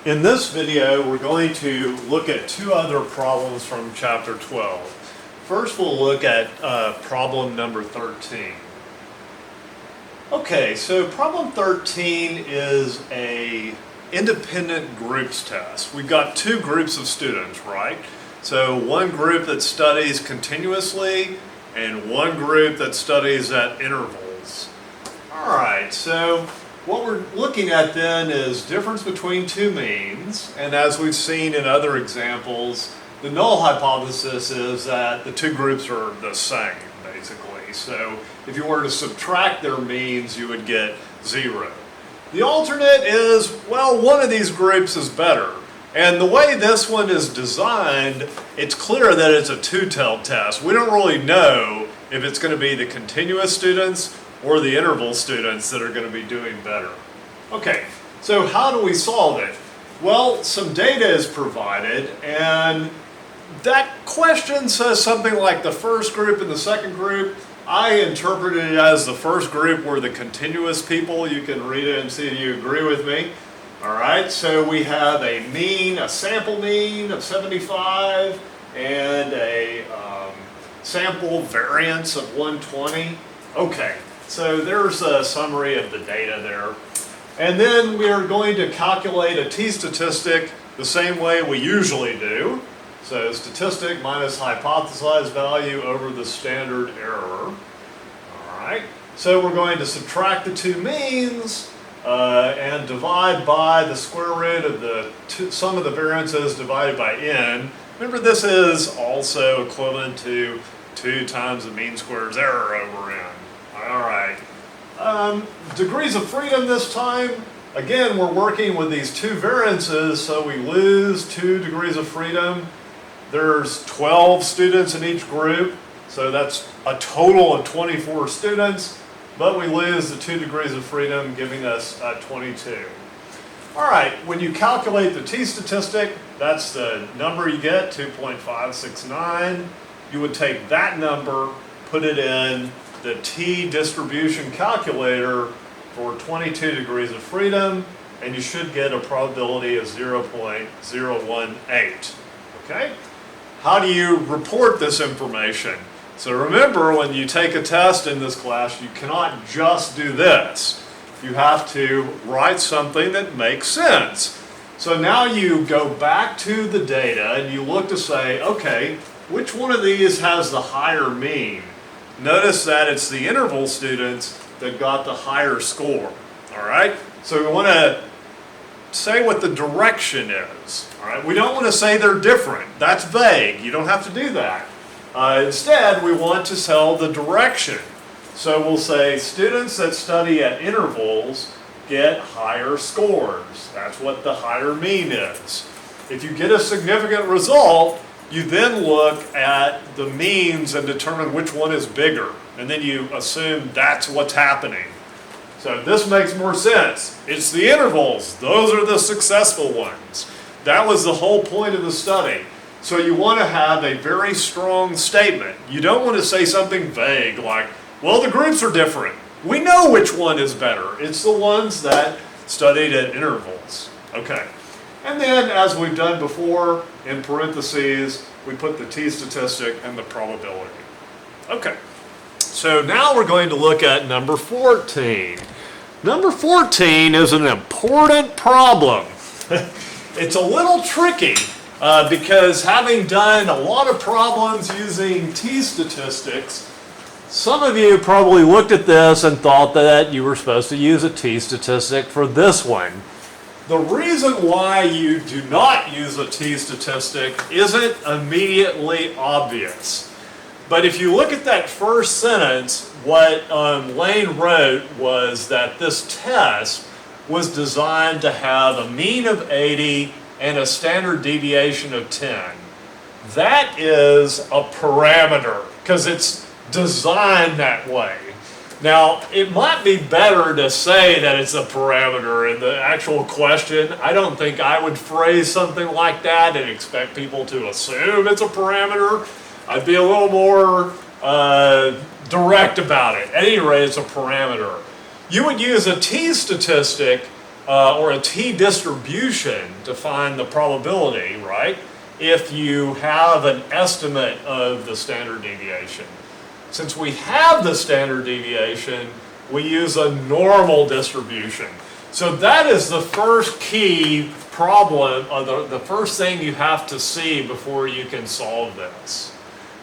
In this video, we're going to look at two other problems from chapter 12. First, we'll look at problem number 13. Okay, so problem 13 is a independent groups test. We've got two groups of students, right? So one group that studies continuously and one group that studies at intervals. All right, so what we're looking at then is difference between two means, and as we've seen in other examples, the null hypothesis is that the two groups are the same, basically. So if you were to subtract their means, you would get 0. The alternate is, well, one of these groups is better. And the way this one is designed, it's clear that it's a two-tailed test. We don't really know if it's going to be the continuous students or the interval students that are going to be doing better. Okay, so how do we solve it? Well, some data is provided, and that question says something like the first group and the second group. I interpreted it as the first group were the continuous people. You can read it and see if you agree with me. All right, so we have a mean, a sample mean of 75, and a sample variance of 120. Okay. So there's a summary of the data there. And then we are going to calculate a t-statistic the same way we usually do. So statistic minus hypothesized value over the standard error. All right. So we're going to subtract the two means and divide by the square root of the sum of the variances divided by n. Remember, this is also equivalent to 2 times the mean squares error over n. All right. Degrees of freedom this time. Again, we're working with these two variances, so we lose 2 degrees of freedom. There's 12 students in each group, so that's a total of 24 students, but we lose the 2 degrees of freedom, giving us 22. All right, when you calculate the t-statistic, that's the number you get, 2.569. You would take that number, put it in the t-distribution calculator for 22 degrees of freedom, and you should get a probability of 0.018. Okay? How do you report this information? So remember, when you take a test in this class, you cannot just do this. You have to write something that makes sense. So now you go back to the data and you look to say, okay, which one of these has the higher mean? Notice that it's the interval students that got the higher score, all right? So we want to say what the direction is, all right? We don't want to say they're different. That's vague. You don't have to do that. Instead, we want to tell the direction. So we'll say students that study at intervals get higher scores. That's what the higher mean is. If you get a significant result, you then look at the means and determine which one is bigger. And then you assume that's what's happening. So this makes more sense. It's the intervals. Those are the successful ones. That was the whole point of the study. So you want to have a very strong statement. You don't want to say something vague like, well, the groups are different. We know which one is better. It's the ones that studied at intervals. Okay. And then, as we've done before, in parentheses, we put the t-statistic and the probability. Okay, so now we're going to look at number 14. Number 14 is an important problem. It's a little tricky because having done a lot of problems using t-statistics, some of you probably looked at this and thought that you were supposed to use a t-statistic for this one. The reason why you do not use a t-statistic isn't immediately obvious. But if you look at that first sentence, what Lane wrote was that this test was designed to have a mean of 80 and a standard deviation of 10. That is a parameter because it's designed that way. Now, it might be better to say that it's a parameter in the actual question. I don't think I would phrase something like that and expect people to assume it's a parameter. I'd be a little more direct about it. At any rate, it's a parameter. You would use a t-statistic or a t-distribution to find the probability, right? If you have an estimate of the standard deviation. Since we have the standard deviation, we use a normal distribution. So that is the first key problem, or the first thing you have to see before you can solve this.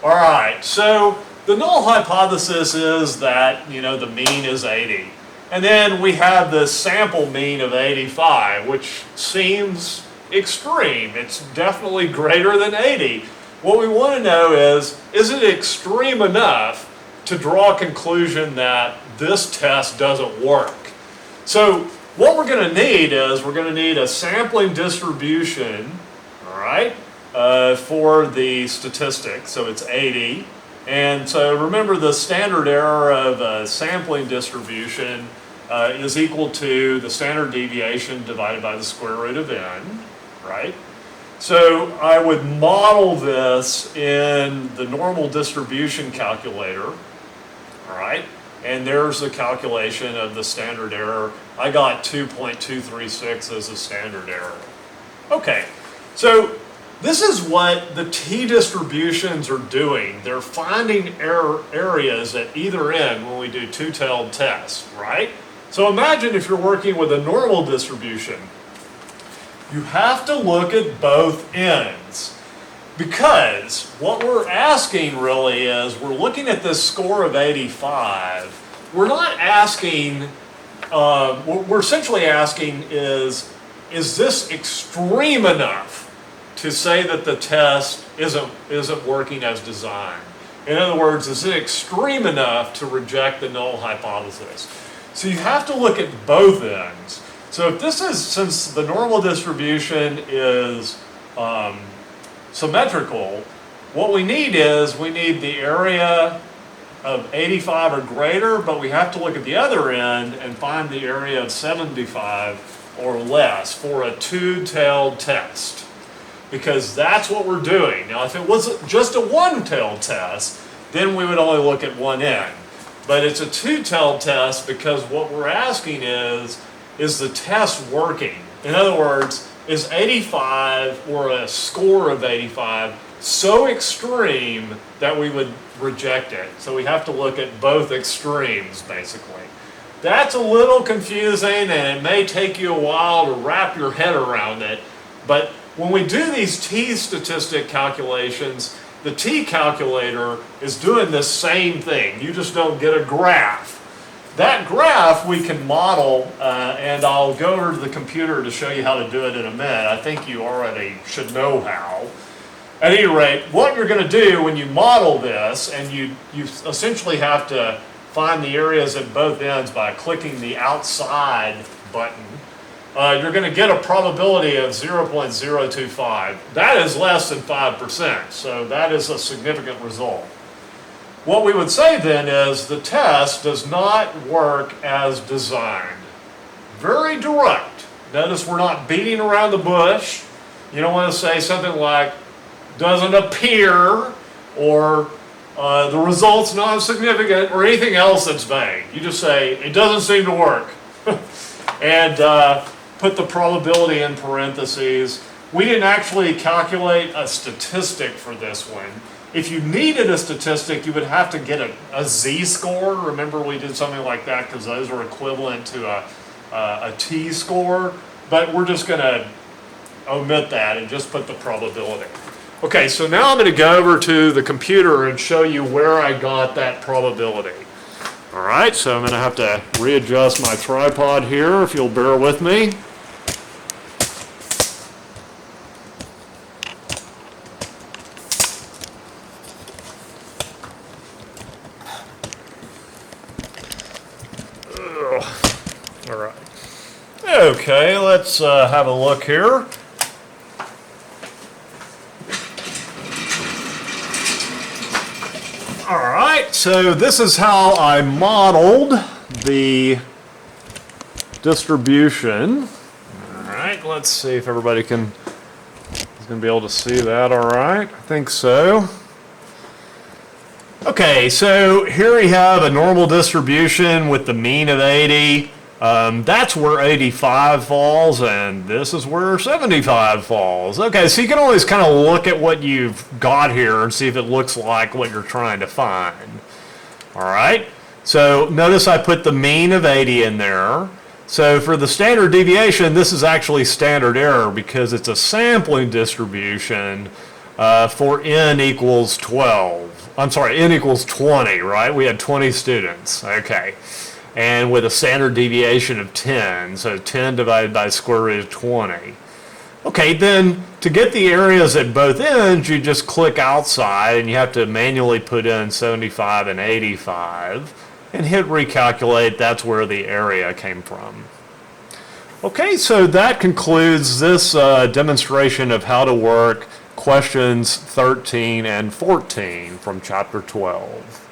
All right, so the null hypothesis is that, the mean is 80. And then we have the sample mean of 85, which seems extreme. It's definitely greater than 80. What we want to know is it extreme enough to draw a conclusion that this test doesn't work? So what we're going to need is we're going to need a sampling distribution, all right, for the statistic. So it's 80. And so remember, the standard error of a sampling distribution is equal to the standard deviation divided by the square root of n, right? So I would model this in the normal distribution calculator, all right? And there's the calculation of the standard error. I got 2.236 as a standard error. Okay, so this is what the t-distributions are doing. They're finding areas at either end when we do two-tailed tests, right? So imagine if you're working with a normal distribution. You have to look at both ends, because what we're asking really is, we're looking at this score of 85. We're not asking, what we're essentially asking is this extreme enough to say that the test isn't working as designed? In other words, is it extreme enough to reject the null hypothesis? So you have to look at both ends. So if this is, since the normal distribution is symmetrical, what we need is, we need the area of 85 or greater, but we have to look at the other end and find the area of 75 or less for a two-tailed test, because that's what we're doing. Now, if it was just a one-tailed test, then we would only look at one end. But it's a two-tailed test because what we're asking is the test working? In other words, is 85 or a score of 85 so extreme that we would reject it? So we have to look at both extremes, basically. That's a little confusing, and it may take you a while to wrap your head around it, but when we do these t-statistic calculations, the t-calculator is doing the same thing. You just don't get a graph. That graph we can model, and I'll go over to the computer to show you how to do it in a minute. I think you already should know how. At any rate, what you're going to do when you model this, and you essentially have to find the areas at both ends by clicking the outside button, you're going to get a probability of 0.025. That is less than 5%, so that is a significant result. What we would say then is the test does not work as designed. Very direct. Notice we're not beating around the bush. You don't want to say something like, doesn't appear, or the result's not significant, or anything else that's vague. You just say, it doesn't seem to work. And put the probability in parentheses. We didn't actually calculate a statistic for this one. If you needed a statistic, you would have to get a z-score. Remember, we did something like that because those are equivalent to a t-score. But we're just going to omit that and just put the probability. Okay, so now I'm going to go over to the computer and show you where I got that probability. All right, so I'm going to have to readjust my tripod here, if you'll bear with me. All right. Okay, let's have a look here. All right, so this is how I modeled the distribution. All right, let's see if everybody is going to be able to see that. All right, I think so. Okay, so here we have a normal distribution with the mean of 80. That's where 85 falls, and this is where 75 falls. Okay, so you can always kind of look at what you've got here and see if it looks like what you're trying to find. All right, so notice I put the mean of 80 in there. So for the standard deviation, this is actually standard error because it's a sampling distribution for n equals 12. I'm sorry, n equals 20, right? We had 20 students, okay. And with a standard deviation of 10, so 10 divided by the square root of 20. Okay, then to get the areas at both ends, you just click outside and you have to manually put in 75 and 85 and hit recalculate. That's where the area came from. Okay, so that concludes this demonstration of how to work questions 13 and 14 from chapter 12.